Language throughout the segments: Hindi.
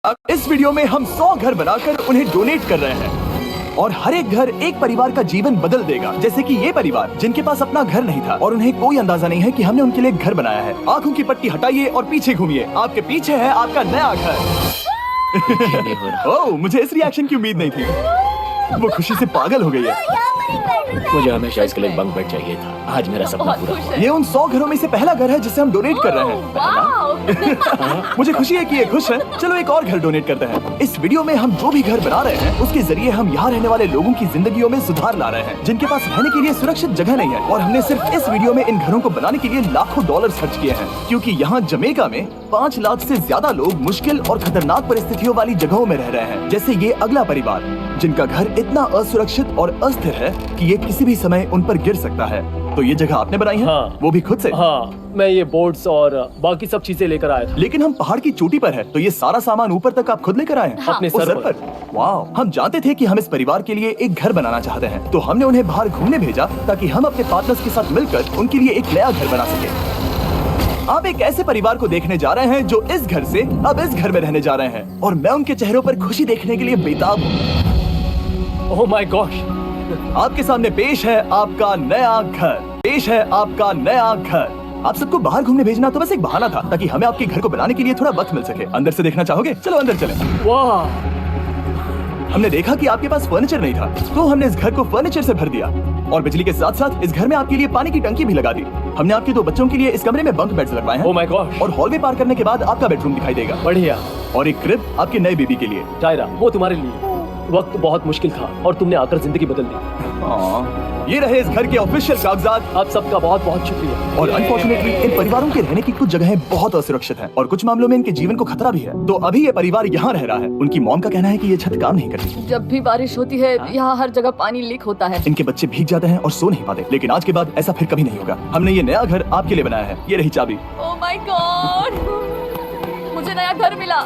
इस वीडियो में हम 100 घर बनाकर उन्हें डोनेट कर रहे हैं और हर एक घर एक परिवार का जीवन बदल देगा। जैसे कि ये परिवार जिनके पास अपना घर नहीं था और उन्हें कोई अंदाजा नहीं है कि हमने उनके लिए घर बनाया है। आंखों की पट्टी हटाइए और पीछे घूमिए। आपके पीछे है आपका नया घर। ओह, मुझे इस रिएक्शन की उम्मीद नहीं थी। वो खुशी से पागल हो गई है। मुझे हमेशा इसके लिए बंक बेड चाहिए था। आज मेरा सपना पूरा हुआ। ये उन 100 घरों में से पहला घर है जिसे हम डोनेट कर रहे हैं। मुझे खुशी है कि ये खुश है। चलो एक और घर डोनेट करते हैं। इस वीडियो में हम जो भी घर बना रहे हैं उसके जरिए हम यहाँ रहने वाले लोगों की जिंदगियों में सुधार ला रहे हैं जिनके पास रहने के लिए सुरक्षित जगह नहीं है। और हमने सिर्फ इस वीडियो में इन घरों को बनाने के लिए लाखों डॉलर खर्च किए हैं, क्योंकि यहाँ जमैका में 5 लाख से ज्यादा लोग मुश्किल और खतरनाक परिस्थितियों वाली जगहों में रह रहे हैं। जैसे ये अगला परिवार जिनका घर इतना असुरक्षित और अस्थिर है कि ये किसी भी समय उन पर गिर सकता है। तो ये जगह आपने बनाई है? हाँ। वो भी खुद से? हाँ, मैं ये बोर्ड्स और बाकी सब चीजें लेकर आया था। लेकिन हम पहाड़ की चोटी पर है, तो ये सारा सामान ऊपर तक आप खुद लेकर आए हैं? हाँ। अपने सर पर। वाह, हम जानते थे कि हम इस परिवार के लिए एक घर बनाना चाहते हैं, तो हमने उन्हें बाहर घूमने भेजा ताकि हम अपने पार्टनर्स के साथ मिलकर उनके लिए एक नया घर बना सके। आप एक ऐसे परिवार को देखने जा रहे हैं जो इस घर से अब इस घर में रहने जा रहे हैं, और मैं उनके चेहरों पर खुशी देखने के लिए बेताब हूँ। Oh my gosh! आपके सामने पेश है आपका नया घर। पेश है आपका नया घर। आप सबको बाहर घूमने भेजना तो बस एक बहाना था ताकि हमें आपके घर को बनाने के लिए थोड़ा वक्त मिल सके। अंदर से देखना चाहोगे? चलो अंदर चलें। वाह! हमने देखा कि आपके पास फर्नीचर नहीं था, तो हमने इस घर को फर्नीचर से भर दिया और बिजली के साथ साथ इस घर में आपके लिए पानी की टंकी भी लगा दी। हमने आपके 2 बच्चों के लिए इस कमरे में बंक बेड्स लगवाए हैं। Oh my gosh! और हॉलवे पार करने के बाद आपका बेडरूम दिखाई देगा। बढ़िया। और एक क्रिब आपके नए बेबी के लिए। टायरा, वो तुम्हारे लिए। वक्त बहुत मुश्किल था और तुमने आकर जिंदगी बदल दी। ये रहे इस घर के ऑफिशियल कागजात। आप सबका बहुत बहुत शुक्रिया। और अनफॉर्चुनेटली इन परिवारों के रहने की कुछ जगहें बहुत असुरक्षित हैं और कुछ मामलों में इनके जीवन को खतरा भी है। तो अभी ये परिवार यहाँ रह रहा है। उनकी मॉम का कहना है कि ये छत काम नहीं करती। जब भी बारिश होती है यहाँ हर जगह पानी लीक होता है। इनके बच्चे भीग जाते हैं और सो नहीं पाते, लेकिन आज के बाद ऐसा फिर कभी नहीं होगा। हमने ये नया घर आपके लिए बनाया है। ये रही चाबी। ओह माय गॉड, मुझे नया घर मिला।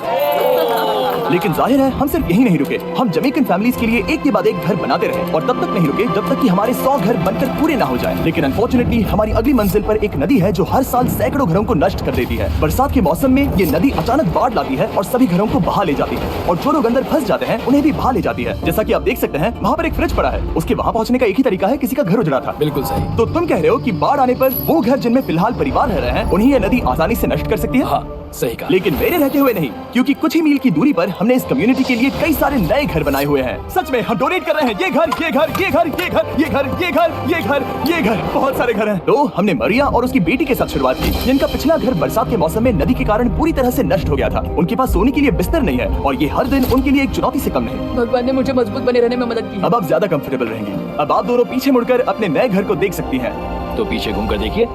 लेकिन जाहिर है हम सिर्फ यही नहीं रुके। हम जमैकन फैमिलीज के लिए एक के बाद एक घर बनाते रहे और तब तक नहीं रुके जब तक कि हमारे 100 घर बनकर पूरे ना हो जाएं। लेकिन अनफॉर्चुनेटली हमारी अगली मंजिल पर एक नदी है जो हर साल सैकड़ों घरों को नष्ट कर देती है। बरसात के मौसम में ये नदी अचानक बाढ़ लाती है और सभी घरों को बहा ले जाती है, और जो लोग अंदर फंस जाते हैं उन्हें भी बहा ले जाती है। जैसा कि आप देख सकते हैं वहाँ पर एक फ्रिज पड़ा है। उसके वहाँ पहुँचने का एक ही तरीका है, किसी का घर उजड़ा था। बिल्कुल सही। तो तुम कह रहे हो कि बाढ़ आने पर वो घर जिनमें फिलहाल परिवार रह रहे हैं उन्हें ये नदी आसानी से नष्ट कर सकती है? हाँ, सही कहा। लेकिन मेरे रहते हुए नहीं, क्योंकि कुछ ही मील की दूरी पर हमने इस कम्युनिटी के लिए कई सारे नए घर बनाए हुए हैं। सच में हम डोनेट कर रहे हैं। ये घर, ये घर, ये घर, ये घर, ये घर, ये घर, ये घर, ये घर, बहुत सारे घर हैं। तो हमने मरिया और उसकी बेटी के साथ शुरुआत की, जिनका पिछला घर बरसात के मौसम में नदी के कारण पूरी तरह से नष्ट हो गया था। उनके पास सोने के लिए बिस्तर नहीं है और ये हर दिन उनके लिए एक चुनौती से कम नहीं। भगवान ने मुझे मजबूत बने रहने में मदद की। अब आप ज्यादा कंफर्टेबल रहेंगी। अब आप दोनों पीछे मुड़कर अपने नए घर को देख सकती हैं। तो पीछे घूमकर देखिए,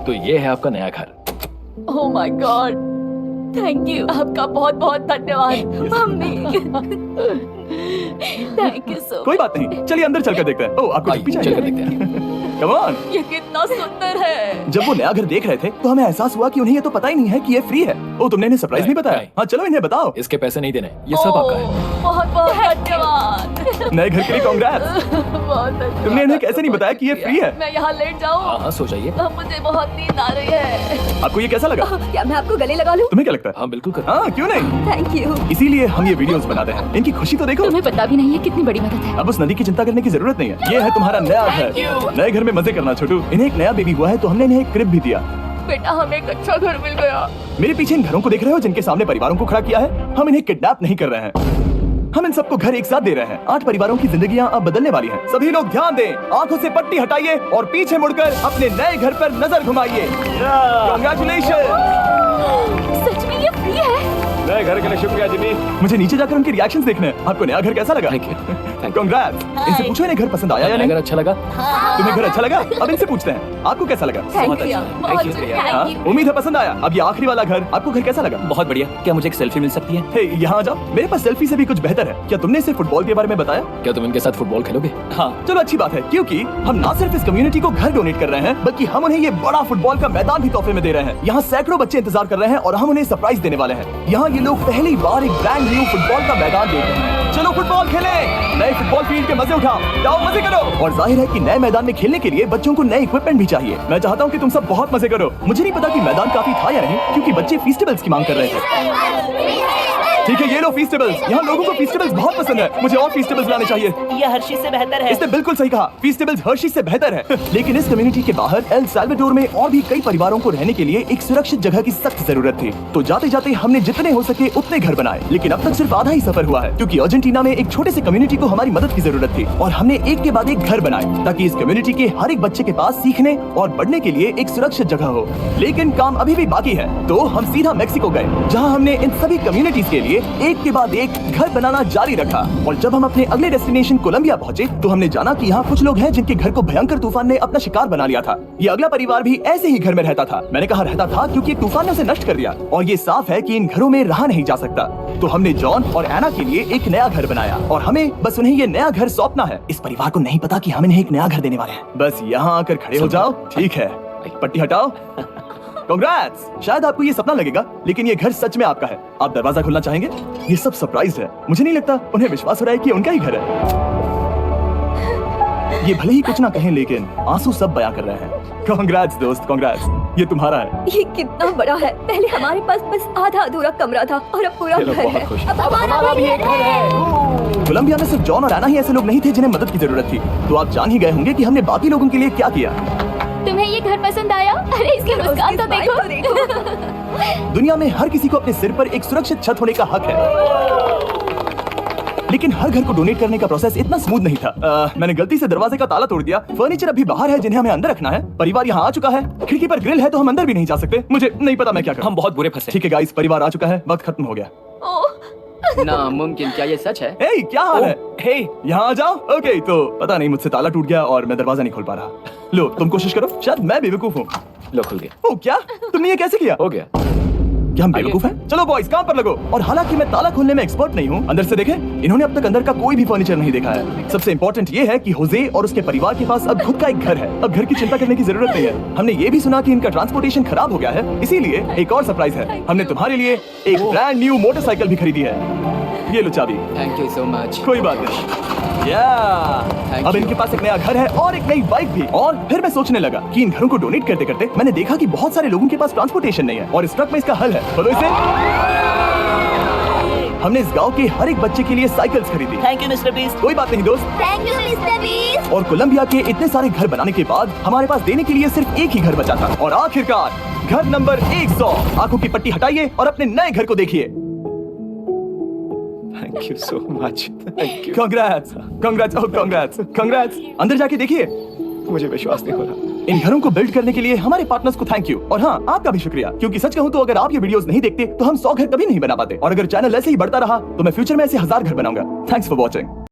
तो ये है आपका नया घर। Oh my God, thank you. आपका बहुत बहुत धन्यवाद मम्मी। Thank you so. कोई बात नहीं, चलिए अंदर चलकर देखते हैं। ओह, आपको आइए, पीछे चलकर देखते हैं। Come on. ये कितना सुंदर है। जब वो नया घर देख रहे थे तो हमें एहसास हुआ कि उन्हें ये तो पता ही नहीं है कि ये फ्री है। ओ, तुमने इन्हें सरप्राइज नहीं बताया? नहीं। हाँ, चलो इन्हें बताओ। इसके पैसे नहीं देने, ये सब आपका है। बहुत बहुत धन्यवाद। नए घर के लिए कांग्रेट्स। बहुत धन्यवाद। तुमने इन्हें कैसे नहीं बताया कि ये फ्री है? मैं यहाँ लेट जाऊँ? हाँ, सो जाइए। मुझे बहुत नींद आ रही है। आपको ये कैसा लगा? क्या मैं आपको गले लगा लूं? तुम्हें क्या लगता है? हाँ, बिल्कुल कर। हाँ, क्यों नहीं? Thank you. इसीलिए हम ये वीडियोस बनाते हैं। इनकी खुशी तो देखो। तुम्हें पता भी नहीं है कितनी बड़ी मदद है। अब उस नदी की चिंता करने की जरूरत नहीं है। ये है तुम्हारा नया घर। नए घर में मजे करना छोटू। इन्हें एक नया बेबी हुआ है तो हमने इन्हें एक क्रिब भी दिया। बेटा, हमें एक अच्छा घर मिल गया। मेरे पीछे इन घरों को देख रहे हो जिनके सामने परिवारों को खड़ा किया है? हम इन्हें किडनैप नहीं कर रहे हैं, हम इन सबको घर एक साथ दे रहे हैं। 8 परिवारों की जिंदगियां अब बदलने वाली हैं। सभी लोग ध्यान दें, आंखों से पट्टी हटाइए और पीछे मुड़कर अपने नए घर पर नजर घुमाइए। कांग्रेचुलेशन। सच में ये फ्री है? नए घर के लिए शुक्रिया जिमी। मुझे नीचे जाकर उनके रिएक्शंस देखने हैं। आपको नया घर कैसा लगा? Thank you. कांग्रेट्स। इनसे पूछो इन्हें घर पसंद आया या नहीं? अगर अच्छा लगा। तुम्हें घर अच्छा लगा? अब इनसे पूछते हैं, आपको कैसा लगा? Thank you. बहुत शुक्रिया। हाँ, उम्मीद है पसंद आया। अब ये आखिरी वाला घर, आपको घर कैसा लगा? बहुत बढ़िया। क्या मुझे एक सेल्फी मिल सकती है? हे, यहाँ आ जाओ। मेरे पास सेल्फी से भी कुछ बेहतर है। क्या तुमने इसे फुटबॉल के बारे में बताया? क्या तुम इनके साथ फुटबॉल खेलोगे? हाँ, चलो अच्छी बात है, क्योंकि हम ना सिर्फ इस कम्युनिटी को घर डोनेट कर रहे हैं बल्कि हम उन्हें ये बड़ा फुटबॉल का मैदान भी तोहफे में दे रहे हैं। यहाँ सैकड़ों बच्चे इंतजार कर रहे हैं और हम उन्हें सरप्राइज देने वाले हैं। यहाँ ये लोग पहली बार एक ब्रांड न्यू फुटबॉल का मैदान देख रहे हैं। चलो फुटबॉल खेलें, नए फुटबॉल फील्ड के मजे उठाओ, जाओ मजे करो। और जाहिर है कि नए मैदान में खेलने के लिए बच्चों को नए इक्विपमेंट भी चाहिए। मैं चाहता हूँ कि तुम सब बहुत मजे करो। मुझे नहीं पता कि मैदान काफी था या नहीं, क्योंकि बच्चे फेस्टिवल्स की मांग कर रहे थे। ठीक है, ये लो फीस्टेबल्स। यहाँ लोगों को फीस्टेबल्स बहुत पसंद है। मुझे और फीस्टेबल्स लाने चाहिए। ये हर्षी से बेहतर है। इसने बिल्कुल सही कहा, फीस्टेबल्स हर्शी से बेहतर है। लेकिन इस कम्युनिटी के बाहर एल साल्वाडोर में और भी कई परिवारों को रहने के लिए एक सुरक्षित जगह की सख्त जरूरत थी। तो जाते जाते हमने जितने हो सके उतने घर बनाए, लेकिन अब तक सिर्फ आधा ही सफर हुआ है, क्योंकि अर्जेंटीना में एक छोटे से कम्युनिटी को हमारी मदद की जरूरत थी और हमने एक के बाद एक घर बनाए ताकि इस कम्युनिटी के हर एक बच्चे के पास सीखने और बढ़ने के लिए एक सुरक्षित जगह हो। लेकिन काम अभी भी बाकी है, तो हम सीधा मेक्सिको गए, जहां हमने इन सभी कम्युनिटीज के लिए एक के बाद एक घर बनाना जारी रखा। और जब हम अपने अगले डेस्टिनेशन कोलंबिया पहुंचे, तो हमने जाना कि यहाँ कुछ लोग हैं जिनके घर को भयंकर तूफान ने अपना शिकार बना लिया था। ये अगला परिवार भी ऐसे ही घर में रहता था। मैंने कहा रहता था क्योंकि तूफान ने उसे नष्ट कर दिया और ये साफ है कि इन घरों में रहा नहीं जा सकता। तो हमने जॉन और एना के लिए एक नया घर बनाया और हमें बस उन्हें ये नया घर सौंपना है। इस परिवार को नहीं पता कि हम इन्हें एक नया घर देने वाले हैं। बस यहाँ आकर खड़े हो जाओ। ठीक है, पट्टी हटाओ। कांग्रेट्स। शायद आपको ये सपना लगेगा, लेकिन ये घर सच में आपका है। आप दरवाजा खोलना चाहेंगे? ये सब सरप्राइज है। मुझे नहीं लगता उन्हें विश्वास हो रहा है कि उनका ही घर है। ये भले ही कुछ ना कहें, लेकिन आंसू सब बयां कर रहे हैं। कांग्रेट्स दोस्त, कांग्रेट्स। ये तुम्हारा है। ये कितना बड़ा है। पहले हमारे पास बस आधा अधूरा कमरा था और अब पूरा घर है। अब हमारा भी एक घर है। कोलंबिया में सिर्फ जॉन और एना ही ऐसे लोग नहीं थे जिन्हें मदद की जरूरत थी। तो आप जान ही गए होंगे कि हमने बाकी लोगों के लिए क्या किया। तुम्हें ये घर पसंद आया? अरे इसकी मुस्कान तो देखो। दुनिया में हर किसी को अपने सिर पर एक सुरक्षित छत होने का हक है, लेकिन हर घर को डोनेट करने का प्रोसेस इतना स्मूथ नहीं था। मैंने गलती से दरवाजे का ताला तोड़ दिया। फर्नीचर अभी बाहर है जिन्हें हमें अंदर रखना है। परिवार यहाँ आ चुका है। खिड़की पर ग्रिल है तो हम अंदर भी नहीं जा सकते। मुझे नहीं पता मैं क्या करूं। हम बहुत बुरे फंसे। ठीक है गाइस, परिवार आ चुका है, वक्त खत्म हो गया। नामुमकिन, क्या ये सच है? हे, क्या हाल है? हे, यहाँ आ जाओ। ओके, तो पता नहीं मुझसे ताला टूट गया और मैं दरवाजा नहीं खोल पा रहा। लो, तुम कोशिश करो, शायद मैं बेवकूफ हूँ। लो खुल गया। ओ क्या? तुमने ये कैसे किया? हो गया। क्या हम बेवकूफ हैं? चलो बॉयज, काम पर लगो। और हालांकि मैं ताला खोलने में एक्सपर्ट नहीं हूँ, अंदर से देखें, इन्होंने अब तक अंदर का कोई भी फर्नीचर नहीं देखा है। सबसे इम्पोर्टेंट ये है कि होजे और उसके परिवार के पास अब खुद का एक घर है। अब घर की चिंता करने की जरूरत नहीं है। हमने ये भी सुना कि इनका ट्रांसपोर्टेशन खराब हो गया है, इसीलिए एक और सरप्राइज है। हमने तुम्हारे लिए एक ब्रांड न्यू मोटरसाइकिल भी खरीदी है। ये लो चाबी। Thank you so much. कोई बात नहीं। अब इनके पास एक नया घर है और एक नई बाइक भी। और फिर मैं सोचने लगा कि इन घरों को डोनेट करते करते मैंने देखा कि बहुत सारे लोगों के पास ट्रांसपोर्टेशन नहीं है और इस ट्रक में इसका हल है। बोलो इसे। हमने इस गांव के हर एक बच्चे के लिए साइकिल्स खरीदी। Thank you mister beast. कोई बात नहीं दोस्त। Thank you mister beast. और कोलंबिया के इतने सारे घर बनाने के बाद हमारे पास देने के लिए सिर्फ एक ही घर बचा था। और आखिरकार घर नंबर 100। आंखों की पट्टी हटाइए और अपने नए घर को देखिए। Thank you so much. Thank you. Congrats, congrats, oh congrats, congrats. अंदर जाके देखिए। मुझे विश्वास नहीं हो रहा। इन घरों को बिल्ड करने के लिए हमारे पार्टनर्स को थैंक यू। और हाँ, आपका भी शुक्रिया, क्योंकि सच कहूँ तो अगर आप ये वीडियोस नहीं देखते तो हम 100 घर कभी नहीं बना पाते। और अगर चैनल ऐसे ही बढ़ता रहा तो मैं फ्यूचर में ऐसे 1000 घर बनाऊंगा। Thanks for watching.